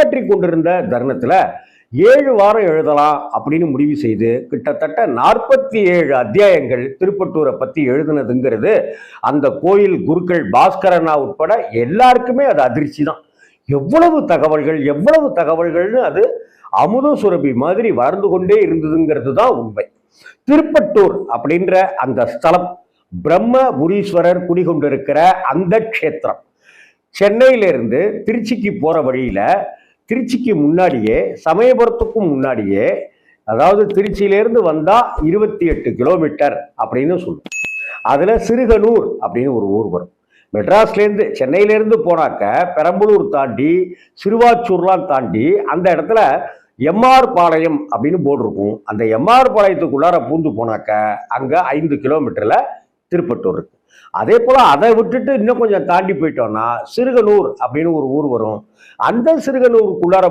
கொண்டிருந்த தருணத்துல 7 வாரம் எழுதலாம் அப்படின்னு முடிவு செய்து கிட்டத்தட்ட 47 அத்தியாயங்கள் திருப்பட்டூரை பத்தி எழுதுனதுங்கிறது அந்த கோயில் குருக்கள் பாஸ்கரனா உட்பட எல்லாருக்குமே அது அதிர்ச்சி தான். எவ்வளவு தகவல்கள்னு அது அமுதம் சுரபி மாதிரி வளர்ந்து கொண்டே இருந்ததுங்கிறது தான் உண்மை. திருப்பட்டூர் அப்படின்ற அந்த ஸ்தலம் பிரம்மபுரீஸ்வரர் குடிகொண்டிருக்கிற அந்த க்ஷேத்திரம் சென்னையிலிருந்து திருச்சிக்கு போற வழியில, திருச்சிக்கு முன்னாடியே, சமயபுரத்துக்கும் முன்னாடியே, அதாவது திருச்சியிலிருந்து வந்தா 28 கிலோமீட்டர் அப்படின்னு சொல்லுவோம். அதுல சிறுகனூர் அப்படின்னு ஒரு ஊர் வரும். மெட்ராஸ்லேருந்து சென்னையிலேருந்து போனாக்க பெரம்பலூர் தாண்டி சிறுவாச்சூர்லாம் தாண்டி அந்த இடத்துல எம்ஆர் பாளையம் அப்படின்னு போர்டு இருக்கும். அந்த எம்ஆர் பாளையத்துக்குள்ளார பூந்து போனாக்க அங்க 5 கிலோமீட்டர்ல திருப்பட்டூர் இருக்கு. அதே போல அதை விட்டுட்டு இன்னும் கொஞ்சம் தாண்டி போயிட்டோம்னா சிறுகனூர் அப்படின்னு ஒரு ஊர் வரும். அந்த சிறுகனூருக்குள்ளார